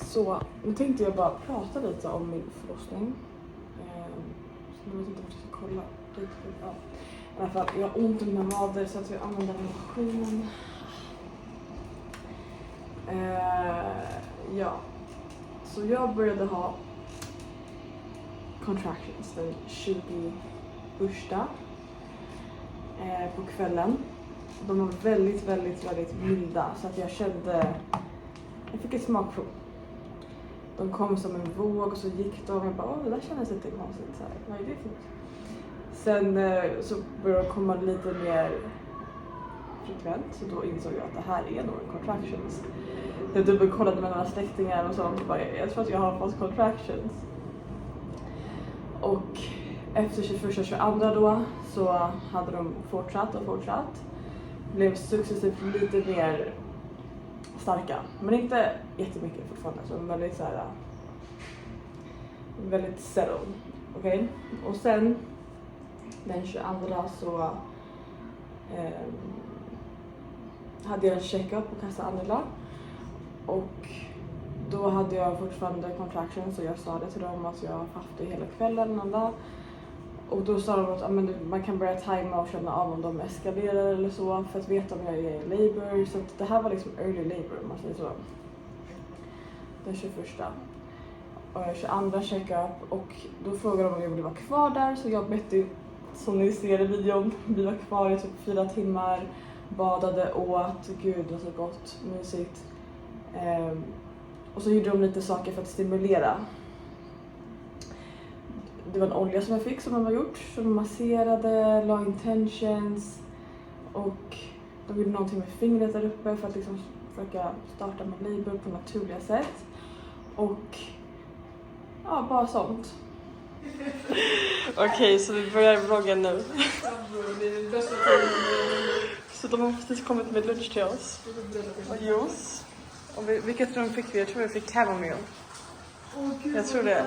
Så nu tänkte jag bara prata lite om min förlossning. Så jag vet inte vart jag ska kolla. Ja. I alla fall, jag har ont i mina vader så att jag använder maskinen. Ja. Så jag började ha contractions den 21 på kvällen. De var väldigt, väldigt, väldigt milda så att jag fick ett smakprov. De kom som en våg och så gick de och jag bara, det där kändes lite konstigt så här. Vad är det för något? Sen så började de komma lite mer frekvent så då insåg jag att det här är nog en contractions. Jag dubbelkollade med några släktingar och sånt och bara, jag tror att jag har fått contractions. Och efter 21-22 då så hade de fortsatt. Blev successivt lite mer starka. Men inte jättemycket fortfarande. Så väldigt så här, väldigt settled. Okej? Och sen den 22 så hade jag en check-up på Kassa Andela. Och då hade jag fortfarande contractions och jag sa det till dem att jag har haft det hela kvällen. Och då sa de att man kan börja tajma och känna av om de eskalerar eller så för att veta om jag är i labor. Så att det här var liksom early labor om man säger så. Den 21. Och 22 check-up och då frågade de om jag ville vara kvar där. Så jag bette, som ni ser i videon, vi var kvar i typ 4 timmar. Badade, åt, gud det var så gott, mysigt. Och så gjorde de lite saker för att stimulera. Det var en olja som jag fick som de har gjort. Så de masserade, la intentions. Och de gjorde någonting med fingret där uppe för att liksom försöka starta med labor på naturliga sätt. Och ja, bara sånt. Okej, så vi börjar vloggen nu. Så de har precis kommit med lunch till oss. Och juice. Och vilket rum fick vi? Jag tror vi fick chamomile. Jag tror det.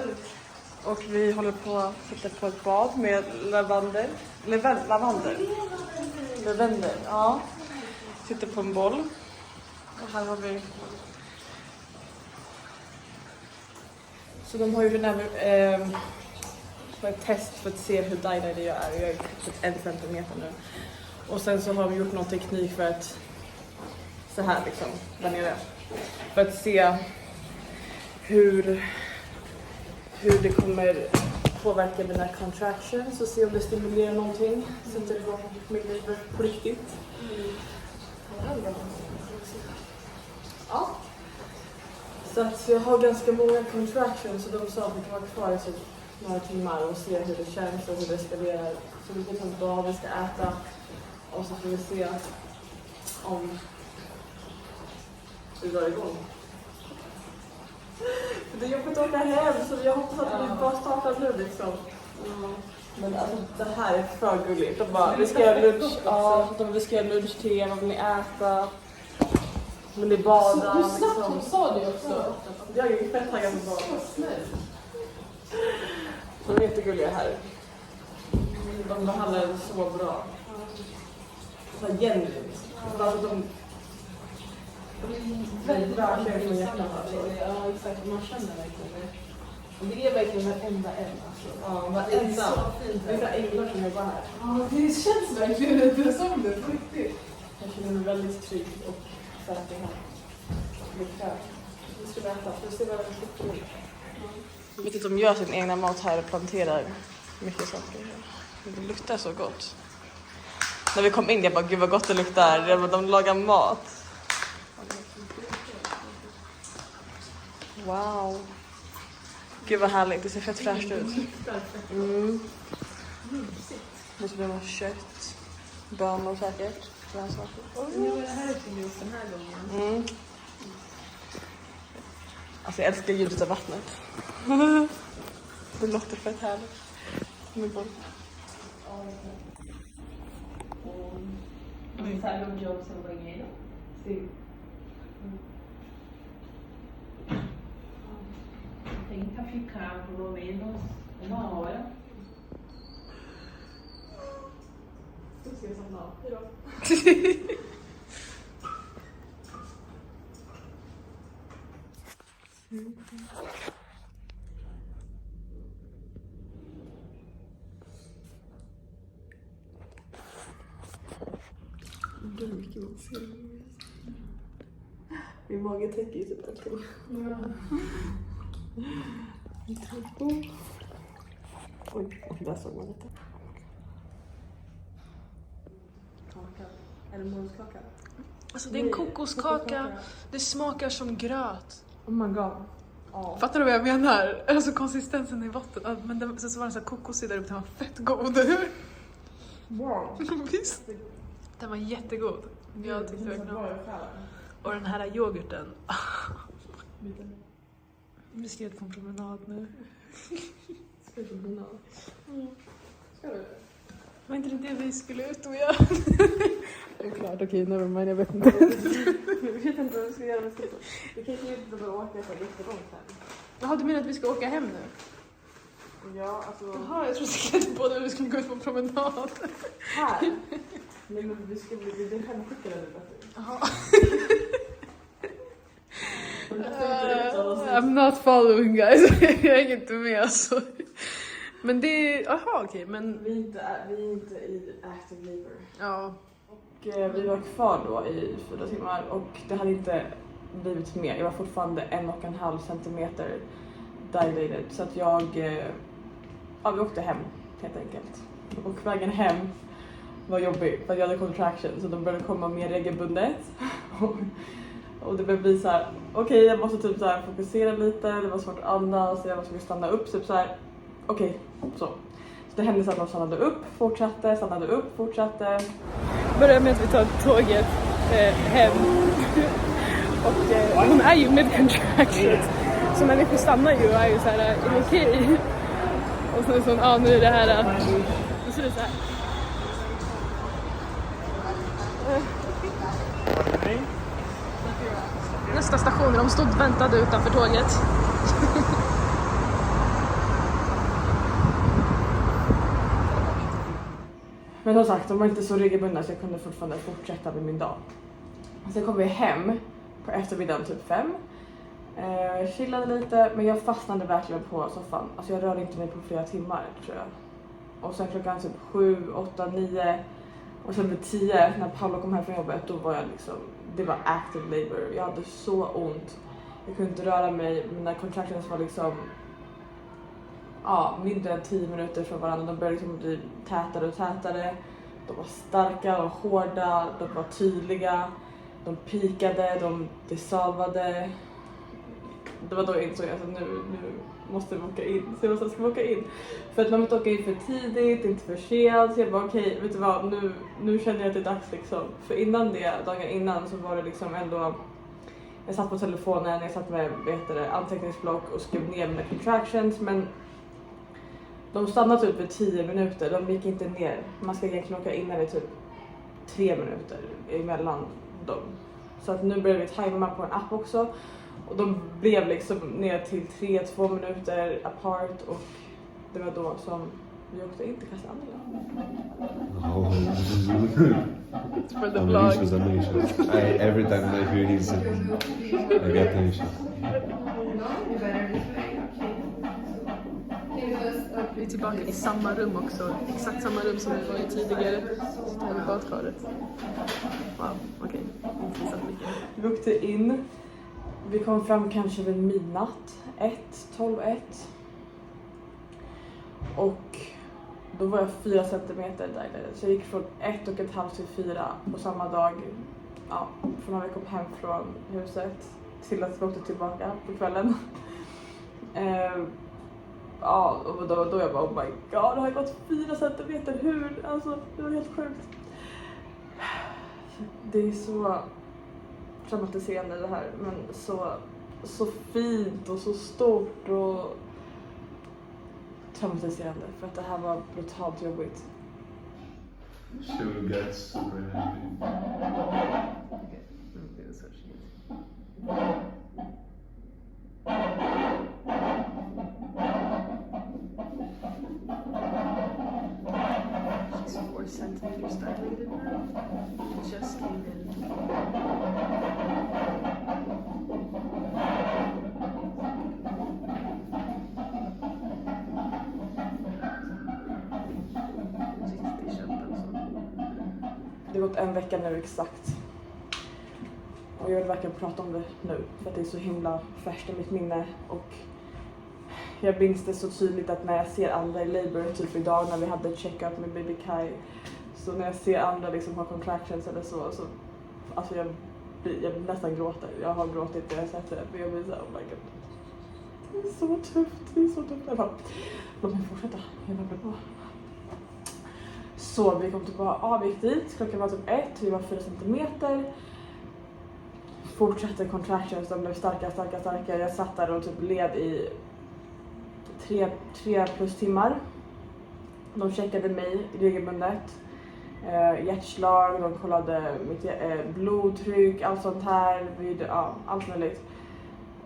Och vi håller på att sätta på ett bad med lavendel, ja. Sitter på en boll. Och här har vi... Så de har ju redan för ett test för att se hur dilated jag är. Jag är typ 1 centimeter nu. Och sen så har vi gjort någon teknik för att så här liksom, där nere. För att se hur det kommer påverka mina contractions och se om det stimulerar någonting. Så att det går med livet på riktigt. Ja. Så att jag har ganska många contractions så de sa att vi kan vara kvar i typ några timmar och se hur det känns och hur det eskalerar. Så vi kan ta vad vi ska äta och så får vi se om vi drar igång. Det är jobbigt att åka hem så jag hoppas att vi bara startar nu liksom. Men alltså det här är för gulligt. De bara, vi ska göra lunch, vi ska göra lunch till, vad vill ni äta? Vill ni bada? Hur snabbt hon sa det också? Jag är fett taggad på bad. De är jättegulliga här. De behandlar så bra. Så genuint. Alltså de väldigt bra kärlek från hjärtat. Ja, exakt. Man känner verkligen det. Och det är verkligen varenda en. Alltså. Ja, varenda. Det är så änglar som jobbar här. Ja, det känns verkligen inte som det på riktigt. Jag känner mig väldigt trygg och säker här. Vi ska äta. Vi ser vad det är. Jag vet inte om de gör sin egna mat här och planterar mycket saker. Det luktar så gott. När vi kom in, jag bara, gud vad gott det luktar. Jag bara, de lagar mat. Wow. Gud vad härligt, det ser fett fräscht ut. Det ska bli kött. Bönor säkert. Grönsaker. Nu är det här till just den här gången. Alltså jag älskar ljudet av vattnet. Det låter fett härligt. Sai un giorno se vuoi meno? Sì. Tenta ficar pelo menos 1 hora. Då ska jag samla. Hejdå. Det är mycket man ser. Min mage täcker ju typ allting. Ja. Oj, där såg man lite. Är det morgonskaka? Alltså det är en kokoskaka. Det smakar som gröt. Oh my god. Oh. Fattar du vad jag menar? Alltså konsistensen i botten. Men den, så var den så här kokosig där uppe. Den var fett god. Wow. Visst? Den var jättegod. Jag tyckte verkligen om den. Och den här yoghurten. Vi ska ut på en promenad nu. Ska du på promenad? Ska du? Var inte det vi skulle ut och göra? Det är klart, okej, nevermind, jag vet inte. Jag vet inte vad vi ska göra med skolan. Vi kan inte bara åka så jättelångt här. Jaha, du menar att vi ska åka hem nu? Ja, alltså... Jaha, jag trodde inte på det. Vi skulle gå ut på en promenad. Här? Nej, men vi ska bli hemskickade nu bättre. Jaha. I'm not following, guys. Jag är inte med alltså. Men det är... Jaha, okej, men... Vi är inte i active labor. Ja. Och vi var kvar då i 4 timmar och det hade inte blivit mer. Jag var fortfarande 1,5 centimeter dilated. Så att vi åkte hem helt enkelt. Och vägen hem var jobbig för jag hade contraction så de började komma mer regelbundet. Och det började bli så här: okej, jag måste typ så här fokusera lite, det var svårt att andas så jag måste stanna upp typ så här. Okej, så det hände så att de stannade upp, fortsatte. Börjar med att vi tar tåget hem. Och hon är ju med contraction. Så människor stannar ju och är ju så här, är det okej? Och så är det sån, nu är det här. Och så är det så här. Nästa station, de stod och väntade utanför tåget. Men som sagt, de var inte så regelbundna så jag kunde fortfarande fortsätta med min dag. Sen kom vi hem på eftermiddagen typ 5. Chillade lite, men jag fastnade verkligen på soffan. Alltså jag rörde inte mig på flera timmar tror jag. Och sen klockan typ 7, 8, 9 och sen vid 10 när Paolo kom hem från jobbet, då var jag liksom, det var active labor. Jag hade så ont. Jag kunde inte röra mig, mina contractions var liksom mindre än 10 minuter från varandra. De började liksom bli tätare och tätare. De var starka och hårda, de var tydliga. De pikade, de dissolvade. Det var då jag insåg att nu måste vi åka in. Så jag ska vi åka in. För att man vill inte åka in för tidigt, inte för sent. Så jag bara okej, vet du vad, nu känner jag att det är dags liksom. För innan det, dagen innan så var det liksom ändå... Jag satt på telefonen, jag satt med anteckningsblock och skrev ner mina contractions. Men de stannade typ för 10 minuter, de gick inte ner. Man ska egentligen åka in i typ 3 minuter emellan dem. Så att nu börjar vi tajma på en app också. Och de blev liksom ner till 2 minuter apart och det var då som vi åkte in till Casa Andela. For the vlog. Every time I hear his, I get tension. Vi är tillbaka i samma rum också. Exakt samma rum som vi var i tidigare. Så tar vi badkaret. Wow, okej. Vi åkte in. Vi kom fram kanske vid midnatt. 12:01. Och då var jag 4 centimeter där. Så jag gick från 1,5 till 4 på samma dag. Ja, från när vi kom hem från huset till att vi åkte tillbaka på kvällen. Ja, och då jag bara oh my god, det har gått 4 centimeter, hur? Alltså, det var helt sjukt. Det är så traumatiserande det här, men så fint och så stort och traumatiserande för att det här var brutalt jobbigt. She will get super happy. She's 4 centimeters dilated now. It just came in. Det har gått en vecka nu exakt. Och jag vill verkligen prata om det nu för att det är så himla färskt i mitt minne. Och jag minns det så tydligt att när jag ser andra i labor, typ idag när vi hade ett check-up med baby Kai. Så när jag ser andra liksom ha contractions eller så alltså jag nästan gråter. Jag har gråtit när jag sett det. För jag blir såhär, oh my god. Det är så tufft. Låt mig fortsätta. Jag babblar på. Så vi kom tillbaka, vi gick dit. Klockan var typ 1, vi var 4 centimeter. Fortsatte contractions, de blev starkare. Jag satt där och typ led i 3 plus timmar. De checkade mig regelbundet. Hjärtslag, de kollade mitt blodtryck, allt sånt här, allt möjligt.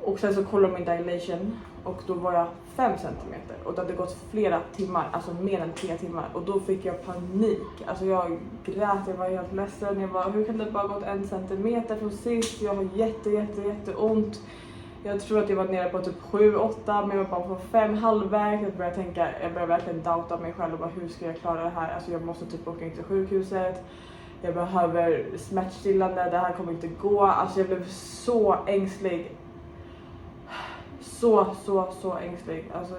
Och sen så kollade de min dilation och då var jag 5 centimeter och det hade gått flera timmar, alltså mer än 3 timmar och då fick jag panik. Alltså jag grät, jag var helt ledsen, hur kan det bara gått 1 centimeter från sist? Jag har jätteont. Jag tror att jag var nere på typ 7-8 men jag var bara på 5 halvväg. Jag började verkligen doubta mig själv och bara hur ska jag klara det här? Alltså jag måste typ åka in till sjukhuset. Jag behöver smärtstillande, det här kommer inte gå. Alltså jag blev så ängslig. Så ängslig. Alltså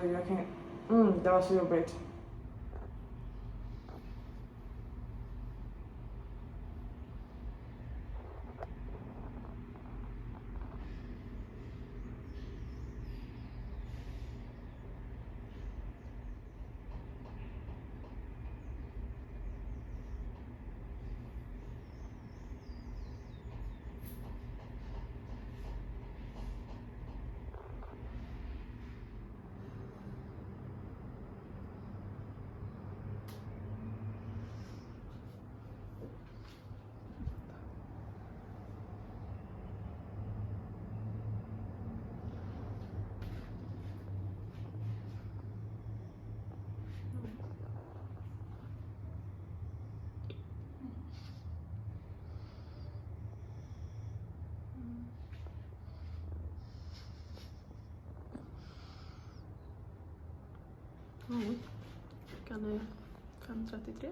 det var så jobbigt. Klockan är 5:33.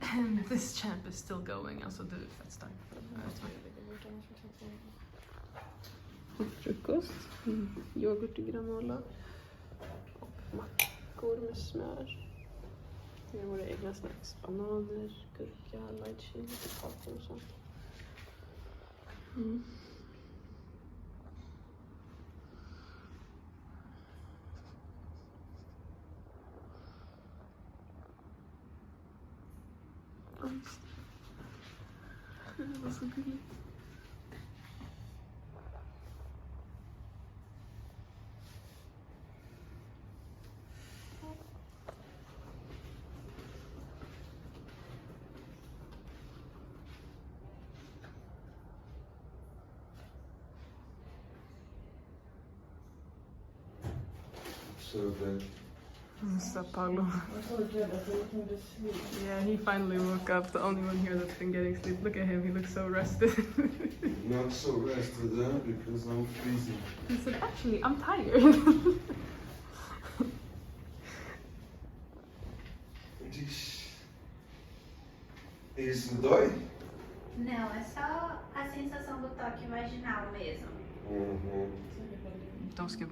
And this champ is still going, alltså du är fett stark. Frukost, yoghurt och granola och mackor med smör. Vi har våra egna snacks, bananer, gurka, light chili, kakor och sånt. Det var så gulligt. So bad. Sao Paulo. Yeah, he finally woke up, the only one here that's been getting sleep. Look at him, he looks so rested. Not so rested because I'm freezing. He said, actually, I'm tired. Isso dói? Não, é só a sensação do toque vaginal mesmo. De ska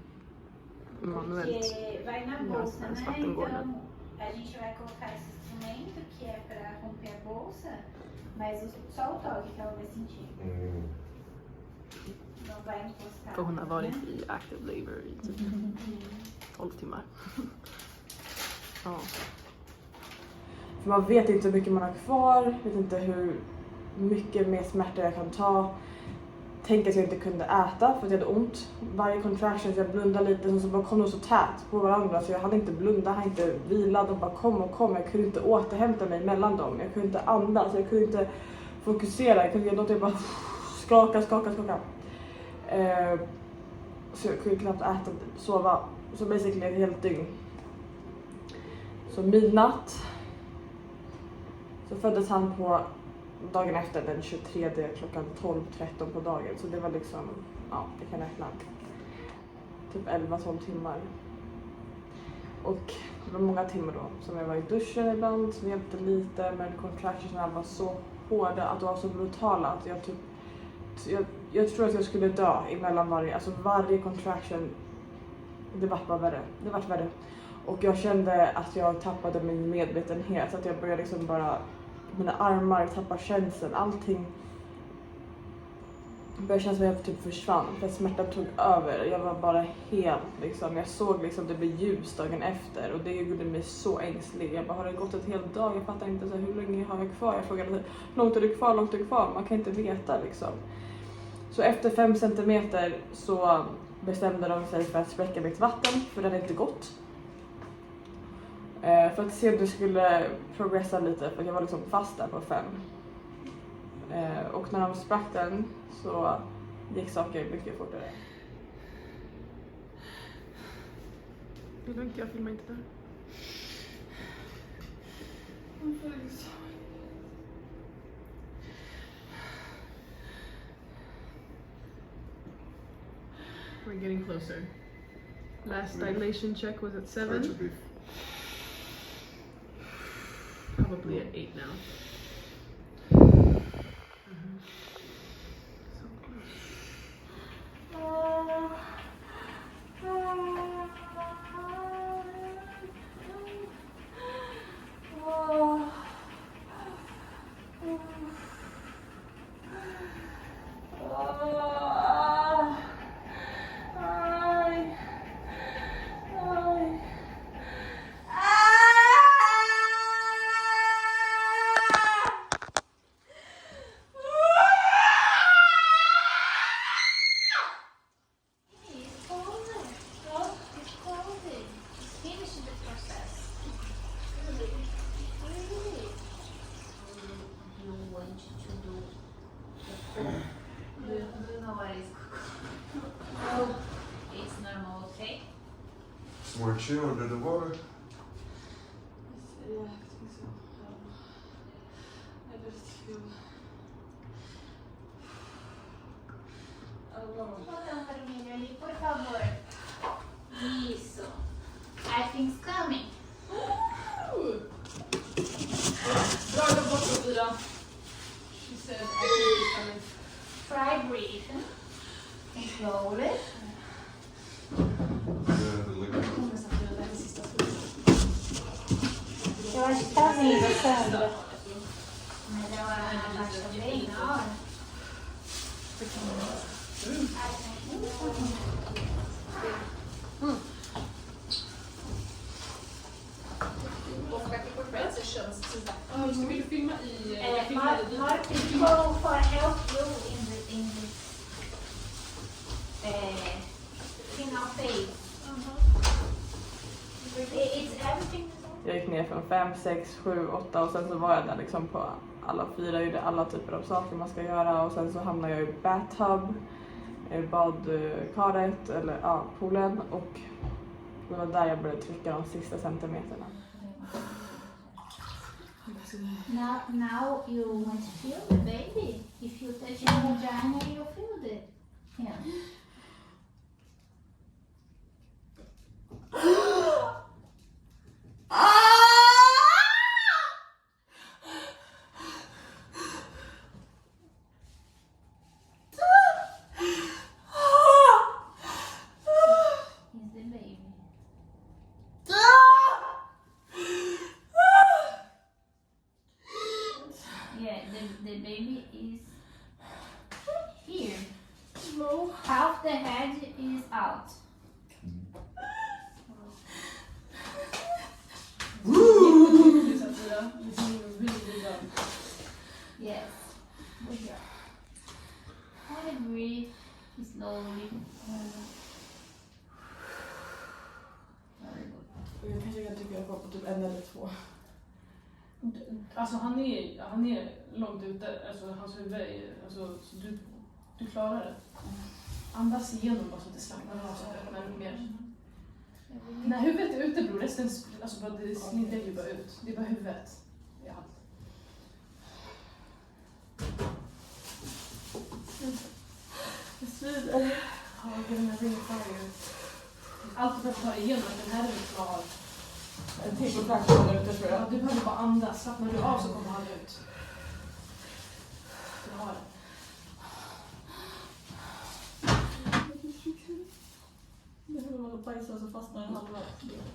manuellt Porque vai na bolsa, ens né? vattengården. Então a gente vai colocar esse instrumento que é pra romper a bolsa, mas só o toque que ela vai sentir. Não vai encostar. För hon har varit né? i active labor i typ 12 timmar. Ja. För man vet inte hur mycket man har kvar, vet inte hur mycket mer smärta jag kan ta. Tänk att jag inte kunde äta för att jag hade ont. Varje contraction jag blundade lite så bara kom de så tät på varandra så jag hade inte blundat, hade inte vilat. De bara kom. Jag kunde inte återhämta mig mellan dem. Jag kunde inte andas, jag kunde inte fokusera. Jag kunde göra något, jag bara skaka. Så jag kunde knappt äta, sova. Så basically ett helt dygn. Så midnatt. Så föddes han på dagen efter den 23 klockan 12:13 på dagen. Så det var liksom, ja, jag kan räkna. Typ 11-12 timmar. Och det var många timmar då som jag var i duschen ibland, som hjälpte lite, men contractionerna var så hårda, att de var så brutala att jag tror att jag skulle dö emellan varje contraction. Det var bara värre. Det var värre. Och jag kände att jag tappade min medvetenhet, så att jag började liksom bara, mina armar tappade känseln, allting började kännas som att jag typ försvann, för smärtan tog över. Jag var bara helt liksom, jag såg liksom det blev ljus dagen efter, och det gjorde mig så ängslig. Jag bara, har det gått ett helt dag? Jag fattar inte så hur länge har jag kvar? Jag frågade hur långt är det kvar? Man kan inte veta liksom. Så efter 5 centimeter så bestämde de sig för att spräcka mitt vatten, för det hade inte gått. För att se om det skulle progressa lite, för jag var liksom fast där på 5. Och när de sprack den så gick saker mycket fortare. Det är lugnt, jag filmar inte där. We're getting closer. Last dilation check was at 7. Probably at 8 now. So close. More chill under the water. Yeah, I think so. I just feel... I don't know. Botão vermelho ali, por favor. Isso. Everything's coming. Dra den bort från Ida. She said everything is coming. Try breathe. Control it. Eu acho que tá vindo, Sandra. Mas ela abaixa bem na hora. Och verkligen på rätt så känns det. Ska vi filma i... Mark people for help you in this thing of faith. It's everything. Jag gick ner från 5, 6, 7, 8 och sen så var jag där liksom på alla 4, gjorde alla typer av saker man ska göra, och sen så hamnade jag i bathtub, badkaret eller poolen, och det var där jag började trycka de sista centimeterna. Now you want to feel the baby. If you touch your vagina, you feel it. Yeah. The baby is here. Half the head is out. Yes. Good job. Only breathe slowly. Very good. Jag kanske kan tycka att jag var på typ 1 eller 2. Alltså han är långt ute, alltså hans huvud är, alltså så du klarar det. Andas igenom bara så att det slappnar av, så att det öppnar mer. När huvudet är ute, bror, resten, alltså bara det slinter ju bara ut. Det är bara huvudet. Det är allt. Det svider. Ja, den här ringen fire. Allt du behöver ta igenom, den här är klar. En till contraction där ute tror jag. Ja, du behöver bara andas. Slappnar du av så kommer han ut. Du har det. Det är som att bajsa så fastnar den halva.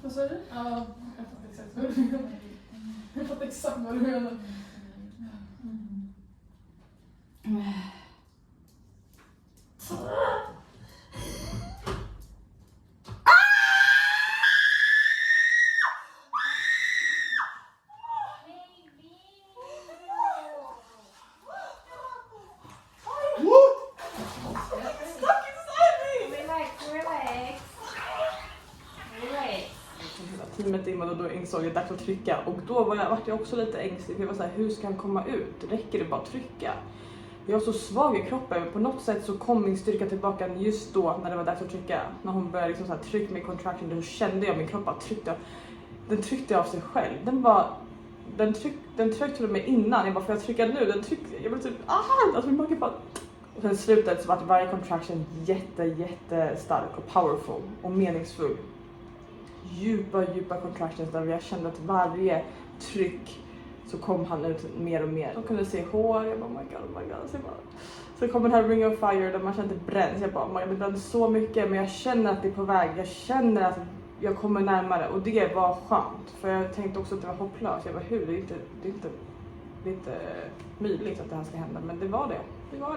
Vad sa du? Ja, jag fattar exakt vad du menar. Jag fattar exakt vad du menar. Teamet in och då insåg jag att det är dags att trycka och då vart jag också lite ängslig för jag var såhär, hur ska han komma ut? Räcker det bara att trycka? Jag var så svag i kroppen, på något sätt så kom min styrka tillbaka just då när det var dags att trycka. När hon började liksom såhär trycka med contraction, då kände jag min kropp bara tryckte. Den tryckte av sig själv. Den tryckte till mig innan, jag bara, får jag trycka nu? Den tryckte, jag blev typ, alltså min mage bara. Och sen slutet så var varje contraction jättestark och powerful och meningsfull. Djupa contractions där jag kände att varje tryck så kom han ut mer och mer. Jag kunde se hår, jag bara oh my god. Så kom den här ring of fire där man kände bränns. Jag bara oh my god, det brände så mycket men jag känner att det är på väg. Jag känner att jag kommer närmare och det var skönt. För jag tänkte också att det var hopplöst. Jag bara hur, det är inte möjligt att det här ska hända men det var det.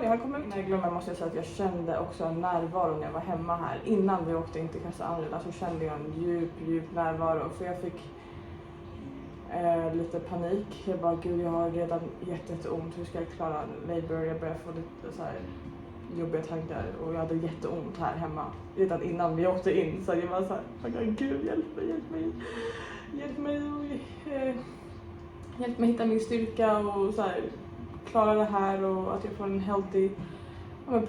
Han kom ut. När jag glömmer måste jag säga att jag kände också en närvaro när jag var hemma här. Innan vi åkte in till Casa Andela så kände jag en djup närvaro. För jag fick lite panik. Jag bara gud jag har redan jätteont. Hur ska jag klara labor? Jag började få lite så här jobbiga tankar. Och jag hade jätteont här hemma. Redan innan vi åkte in. Så jag var så här gud hjälp mig hitta min styrka och så här klara det här och att jag får en healthy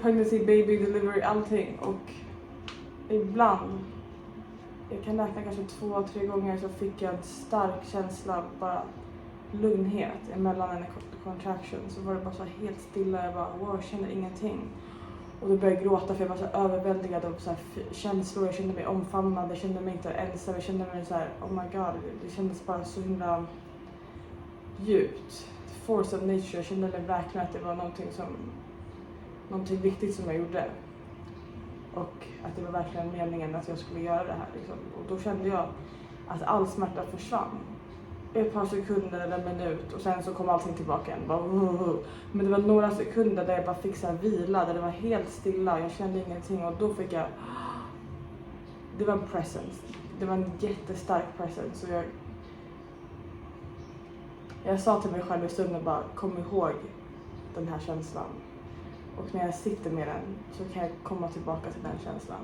pregnancy, baby, delivery, allting. Och ibland, jag kan räkna kanske 2-3 gånger så fick jag en stark känsla, bara lugnhet emellan en contraction. Så var det bara så helt stilla, jag bara wow, jag känner ingenting. Och då började jag gråta för jag var så överväldigad av så här känslor, jag kände mig omfamnad, jag kände mig inte ensam, jag kände mig så här oh my god, det kändes bara så himla djupt. Force of nature, jag kände mig verkligen att det var någonting viktigt som jag gjorde. Och att det var verkligen meningen att jag skulle göra det här liksom. Och då kände jag att all smärta försvann. Ett par sekunder eller en minut och sen så kom allting tillbaka igen. Men det var några sekunder där jag bara fick så här vila, där det var helt stilla, jag kände ingenting och då fick jag. Det var en presence. Det var en jättestark presence. Så jag sa till mig själv i stunden bara kom ihåg den här känslan. Och när jag sitter med den så kan jag komma tillbaka till den känslan.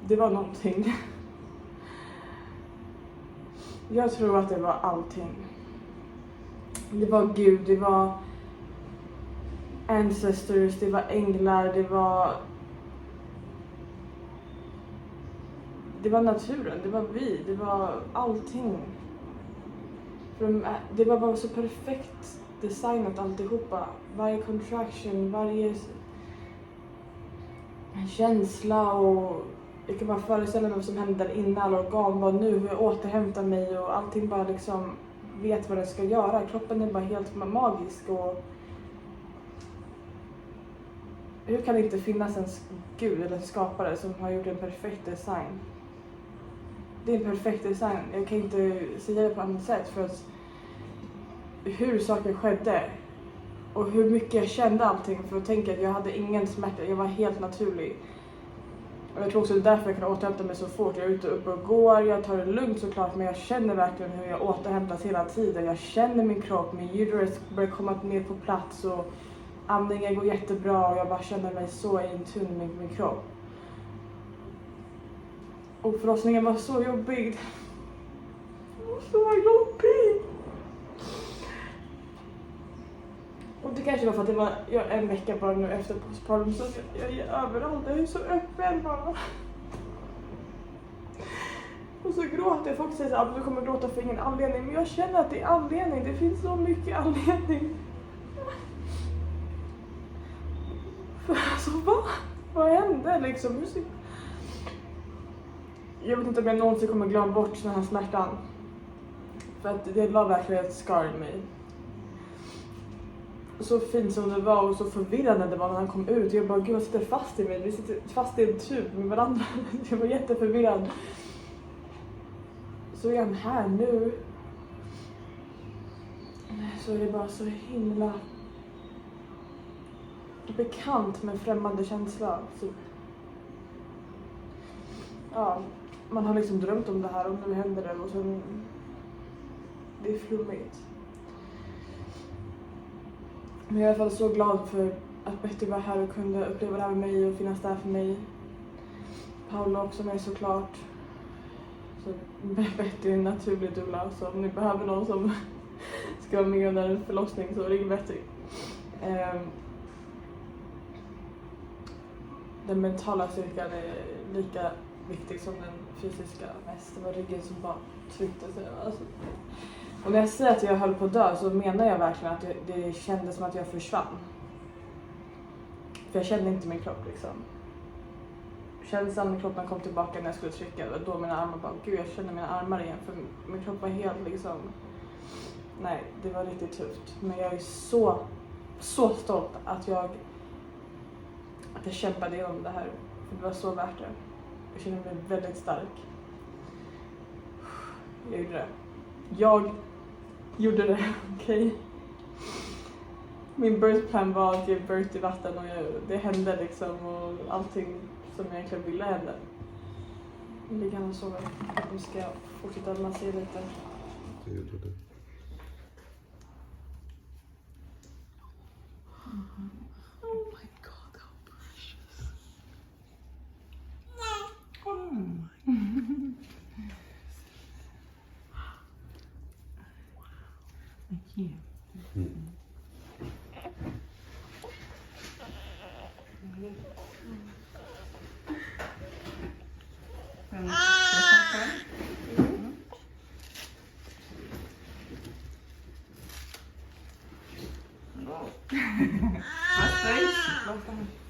Det var någonting. Jag tror att det var allting. Det var Gud, det var ancestors, det var änglar, det var naturen, det var vi, det var allting. Det var bara så perfekt designat alltihopa. Varje contraction, varje känsla och jag kan bara föreställa mig vad som hände där innan. Alla organ bara nu, hur jag återhämtar mig och allting bara liksom vet vad det ska göra. Kroppen är bara helt magisk och hur kan det inte finnas en gud eller en skapare som har gjort en perfekt design? Det är en perfekt design. Jag kan inte säga det på annat sätt för att hur saker skedde och hur mycket jag kände allting för att tänka att jag hade ingen smärta. Jag var helt naturlig. Och jag tror också det är därför jag kan återhämta mig så fort. Jag är ute och går, jag tar det lugnt såklart men jag känner verkligen hur jag återhämtas hela tiden. Jag känner min kropp, min uterus börjar komma ner på plats och andningen går jättebra och jag bara känner mig så in tune med min kropp. Och förlossningen var så jobbig. Det var så jobbig. Och det kanske var för att det var en vecka bara nu efter postpartum så jag är överallt. Jag är så öppen bara. Och så gråter jag. Folk säger att du kommer gråta för ingen anledning. Men jag känner att det är anledning. Det finns så mycket anledning. För alltså vad hände liksom? jag vet inte om jag någonsin kommer glömma bort den här smärtan. För att det la verkligen ett scar i mig. Så fint som det var och så förvirrande det var när han kom ut. Jag bara, gud jag sitter fast i mig. Vi sitter fast i en tub med varandra. Jag var jätteförvirrad. Så är han här nu. Så är det bara så himla bekant med främmande känsla. Så, ja, man har liksom drömt om det här och nu händer det och sen det är flummigt. Men jag är i alla fall så glad för att Betty var här och kunde uppleva det här med mig och finnas där för mig. Paula också med såklart. Så Betty är en naturlig doula, så om ni behöver någon som ska vara med under en förlossning så ring Betty. Den mentala styrkan är lika viktig som den fysiska. Mest det var ryggen som bara tryckte sig. Alltså. Och när jag säger att jag höll på att dö så menar jag verkligen att det kändes som att jag försvann. För jag kände inte min kropp liksom. Känslan i kroppen kom tillbaka när jag skulle trycka. Och då mina armar bara, gud jag kände mina armar igen. För min kropp var helt liksom... Nej, det var riktigt tufft. Men jag är så stolt att jag kämpade igenom det här. För det var så värt det. Jag känner mig väldigt stark. Jag gjorde det, okej. Min birth plan var att ge birth i vatten och det hände liksom och allting som jag egentligen ville hända. Nu ligger han och sover. Nu ska jag fortsätta massera lite. Det gjorde du. Oh my god, how precious.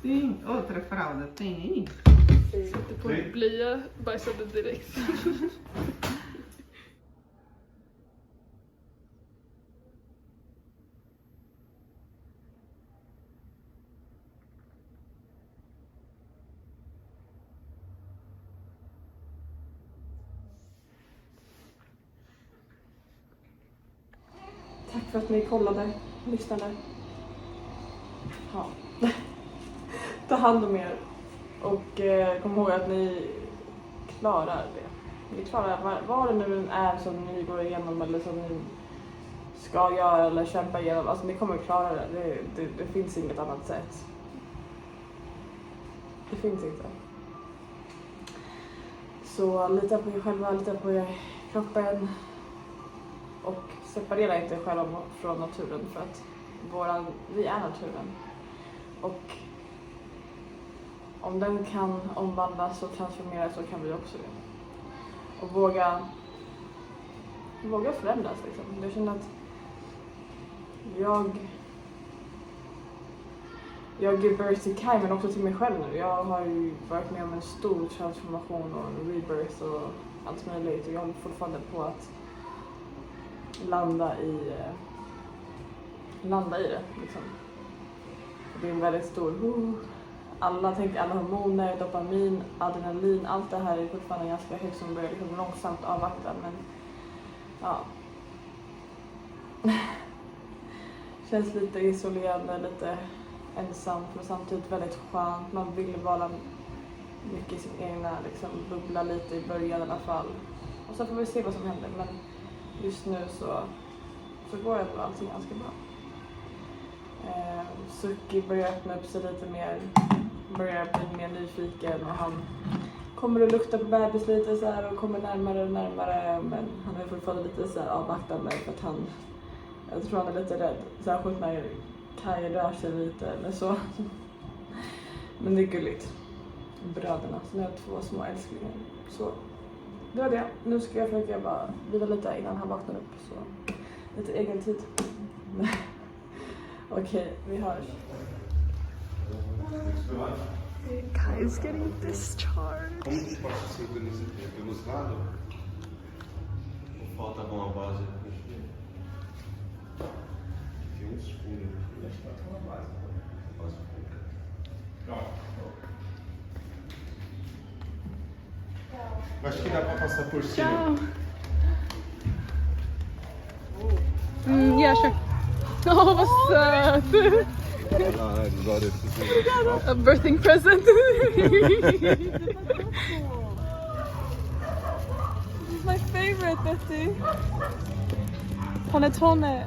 Sim, outra fralda tem aí? Sätter på en blöja, bajsade direkt. Tack för att ni kollade, lyssnade. Ja. Ta hand om er. Och kom ihåg att ni klarar det. Ni klarar vad det nu är som ni går igenom eller som ni ska göra eller kämpa igenom. Alltså ni kommer klara det. Det finns inget annat sätt. Det finns inte. Så lita på er själva, lita på er kroppen. Och separera inte er själva från naturen för att vi är naturen. Och om den kan omvandlas och transformeras så kan vi också det. Och våga förändras liksom. Jag känner att jag ger birth till Kai men också till mig själv nu. Jag har ju varit med om en stor transformation och en rebirth och allt möjligt. Och jag håller fortfarande på att landa i det liksom. Det är en väldigt stor alla hormoner, dopamin, adrenalin, allt det här är fortfarande ganska högt som börjar liksom långsamt avvakta men ja. Känns lite isolerande, lite ensamt men samtidigt väldigt skönt. Man vill vara mycket i sin egna liksom, bubbla lite i början i alla fall. Och så får vi se vad som händer men just nu så går det ändå allting ganska bra. Suki börjar öppna upp sig lite mer, börjar bli mer nyfiken och han kommer att lukta på bebis lite så här och kommer närmare och närmare men han är fortfarande lite så här avvaktande för att jag tror han är lite rädd, särskilt när Kai rör sig lite eller så. Men det är gulligt. Bröderna, så nu har jag 2 små älsklingar. Så det var det. Nu ska jag försöka bara vila lite innan han vaknar upp. Så lite egen tid. Okej, vi hörs. Kai's getting discharged. Como que pode ser pelos lados? Ou falta alguma base? Tem uns furos. Acho que falta uma base. Base Acho que dá pra passar por cima. Ciao. Yeah, sure. Oh, vad söt! A birthing present. This is my favorite, Betty. Panettone.